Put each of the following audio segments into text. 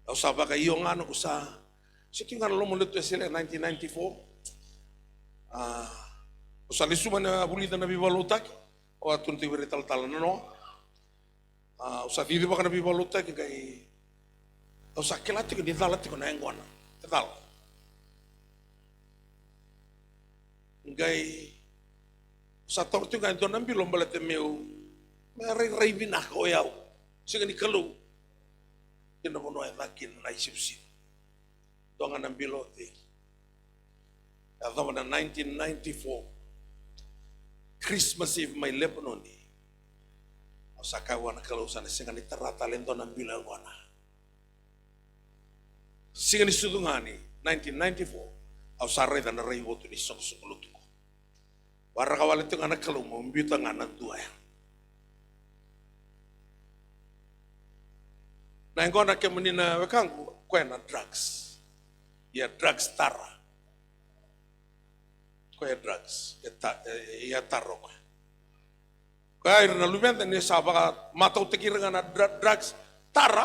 Usaba ka iyo nga no usa. Sige nga lo mo luto sila 1994. Usa lisuma na bulida na bibalutak o atun ti tal no. Usa didi ba ka na bibalutak kay usa kelati ko didalati ko na engwana. Tetal. Ngay sa tortu nga ito nang bilong balate meu may binak o yaw. Sige ni kalu. Kinamuno ay lakin na isipsin. Doon nga nang bilote. Atau na 1994 Christmas Eve may Lebanon ni sa kawan kalusan singa ni taratalin doon ang bilang wana singa ni sudungani 1994 au sarre dan rai wotu ni sok sukulutu warra kawalit ng anak kalung membuta nga ng dua na yung anak yang menina wakang kuena drugs ya drugs tara kaya drugs, ya taro ko. Kaya na lumenta ni sabaka mataw tikira na drugs tara,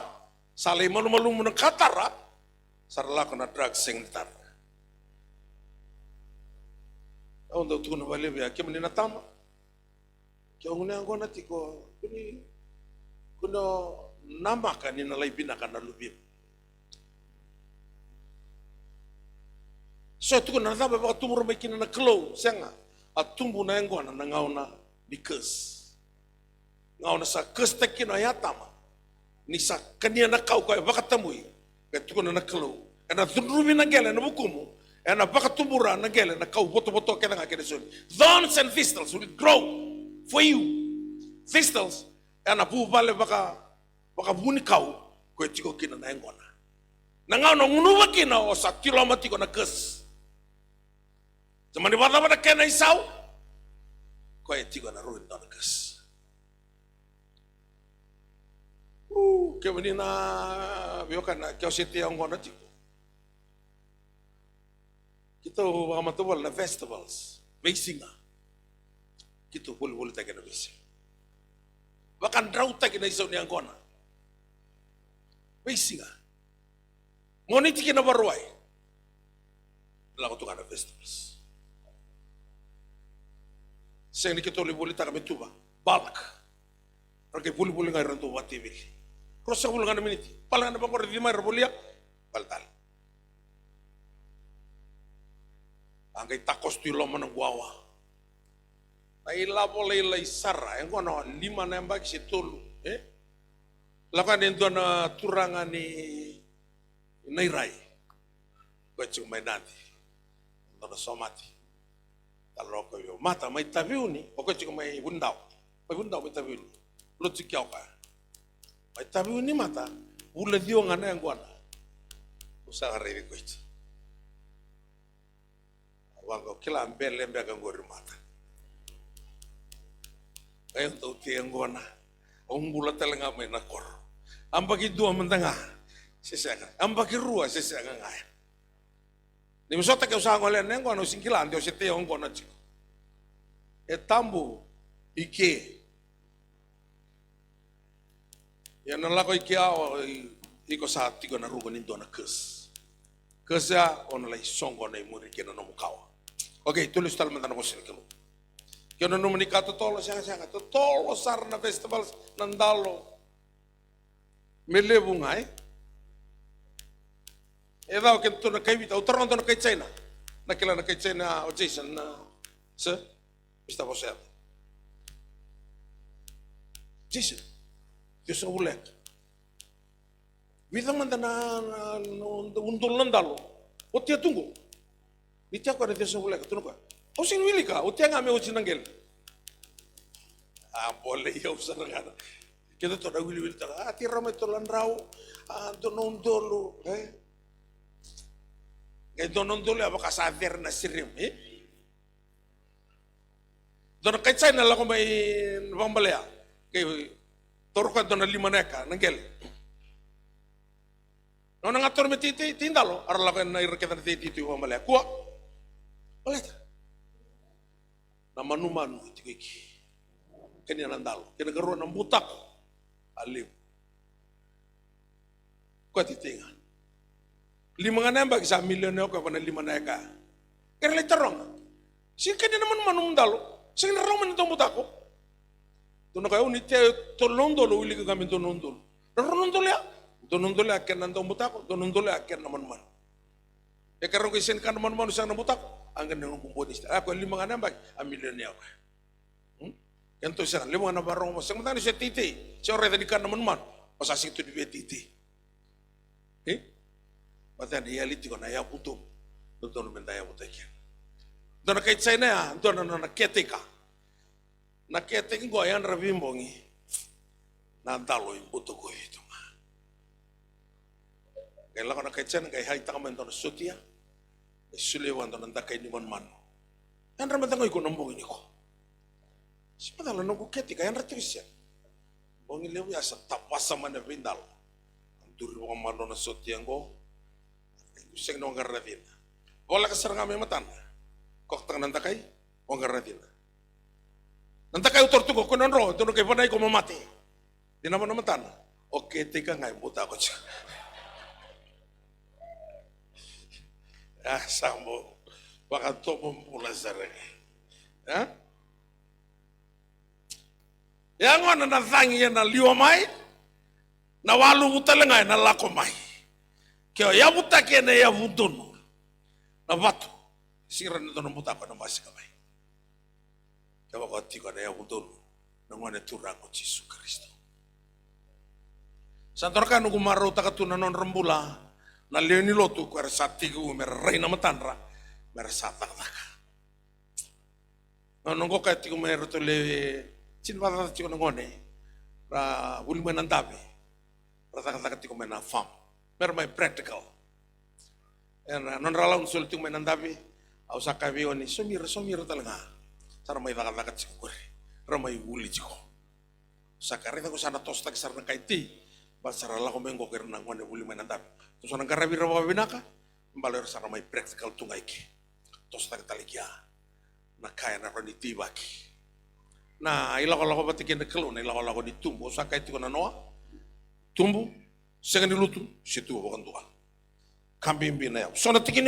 salay malumalum ng katara, sarala ko na drugs sing tara. Ako daw ito na balibya, kaya manina tama. Kaya ngunit ako na tiko, kuno namaka ni nalay binaka na lubim. So ito ko na natin, baka tumuro may kinanakalaw, siya nga, at tumbo na yung gwana, nangaw na ni Kus. Ngaw na sa Kus na kinayatama, ni sa kanya nakaw kaya baka tamoy, kaya ito ko na nakalaw, kaya na tunrumi na gala na buko mo, kaya na baka tumura na gala, nakaw, boto-boto, kaya nga kaya thorns and thistles will grow for you. Thistles, kaya na bubale baka bunikaw, kaya ito ko kinanayang gwana. Nangaw na ngunuwa kina o sa kilomati ko na Kus. Zaman di bata-bata kena isau, kau tiga na ruin dan Kus. Kau ni na biokan na kau seti ang gona tigo. Kita mamatubal na festivals, mesinga. Kita boleh tak kena mesing. Bahkan draw tak kena isau ni ang gona. Mesinga. Moniti kena baruai. Lagu tu kana festivals. Saya ni kita boleh tak kami tuba, balak. Rakyat boleh ngai rantu wati bil. Kalau saya boleh ngai miniti, paling anda bangkor di mana boleh baltal. Angkai takos tu lo mana guawa. Aila boleh lai sarra, yang kono 5 nembak situl, Lakukan itu na turangan ni nairai, kau cuma nanti, nona somati. Kalau kau yo mata mai tabiu ni, pokok cuma mai bundau mai tabiu ni, lo cikiau ka, mai tabiu ni mata, bule dio ngana yang guana, usaha revi kau itu, awang kau kila ambil lembaga gangguan mata, kau tahu tiang guana, bulat telenga mai nakor, ambaki dua mentengah, sesiaga, ambaki rua sesiaga ngaya. Ni misota ke usaha ngolen neng kono singkilan dio sete on kono chiko. Tambu ike. Ya nala ko ike ao iko sa tigo na rugo nindo na Kus. Kus ya on lai songo na imuri ke na mukawa. Okay, tulis tal mantan ko silkelo. Ke no numenika to tolo sianga to tolo sar na festivals nandalo. Melebungai. Eda o kento na kay bita utarong to na kay China. Nakila na kay China o Jason na sir Mr. Bosel. Jason. Dios sa ulit. Bita man na undol nandalo. O tiya tunggu. Bita ko na Dios sa ulit. Tunog ka. O sinwili ka. O tiya nga may usin ng gel. Boleh yaw sa nangana. Kita to na wili-wili ta. Tira mo ito lang raw. Doon dolo. Kaya doon dolo apa kasader na sirim. Doon kay China lang ko may pambalaya. Kaya toro ka doon na 5 neka. Nanggel. Noong nangator may tindalo. Aral ako na irakita na titi yung pambalaya. Kuha. Ulit. Na manu-manu. Kanya nandalo. Kaya nagkaroon ng butak. Alim. Kuha titingan. Lima ngana bagi sa milionnya ko na lima na ka. Kaya lang tarong. Sing kanya naman manumdalo. Sing narong man itong mutako. Doon kayo ni tolondolo uli ka kami tolondolo. Narondolo ya. Tolondolo ya kaya nandong mutako. Tolondolo ya kaya naman man. Ya karon ko isin ka naman man usang namutako. Ang ganyan ng bumbunis. Ako lima ngana bagi a milionnya ko. Yan to siya. Lima ngana barong mo. Sang matano siya titi. Siya rin tadi ka naman man. Masasing to di titi. Matan reality ko na ya putum. Doon mendaya mutakin. Doon kahit sa ina, doon nakete ka. Nakete ko ayan rabimbongi. Nandalo yung puto ko ito. Kailan ko na kahit sa ina, kaya haita ka man doon sutia. Suliwan doon nanda kay niman man. Yan ramadang ko nambongin ko. Sipadala nung kukete ka, yan ratis yan. Bongin lewa sa tapasa man na bindal. Ang duro ko man doon na sutiang ko. Usang nung garadin. Wala ka sarang kami matan. Koktang nantakay, o garadin. Nantakay utorto ko, kunon ro, doon kay panay ko mamati. Di naman namatan. Okay, teka nga, buta ko siya. Sambo, baka to pula sarang. Ha? Yang ano natangi yan na liwamay, nawalu utalangay na lakomay. Kaya yabuta kaya na yabutun na bato. Sira na ito ng buta ko na masih kamay. Kaya ko ati ko na yabutun na nga turang ko Jesu Kristo. Santor ka nung umaraw takatunan ng rambula na liyo niloto ko sati ko meray na matanra merasata ka. Nung ko kaya ko meron to sinipatati ko na ngone para ulman ng tabi para takatati ko may na farm. Pero may practical. Non ralaw sulti may nandabi. Aw sa kabiyo ni sumira talaga. Sana may nakakat si kukuri. Pero may uli ko. Sa karita ko sana tostag sarang kay ti. Basta ralaw ko may ngokir nang wane uli may nandabi. Tapos nang karabi rawa binaka. Mbalir sana may practical tungay ki. Tostag taligya. Na kaya na ron itibaki. Na ilako batikin na kalo. Na ilako di tumbo. Sa kay ti ko na noa. Tumbo. Second luto, situ bukan tuan. Kambing binaya. So nanti kini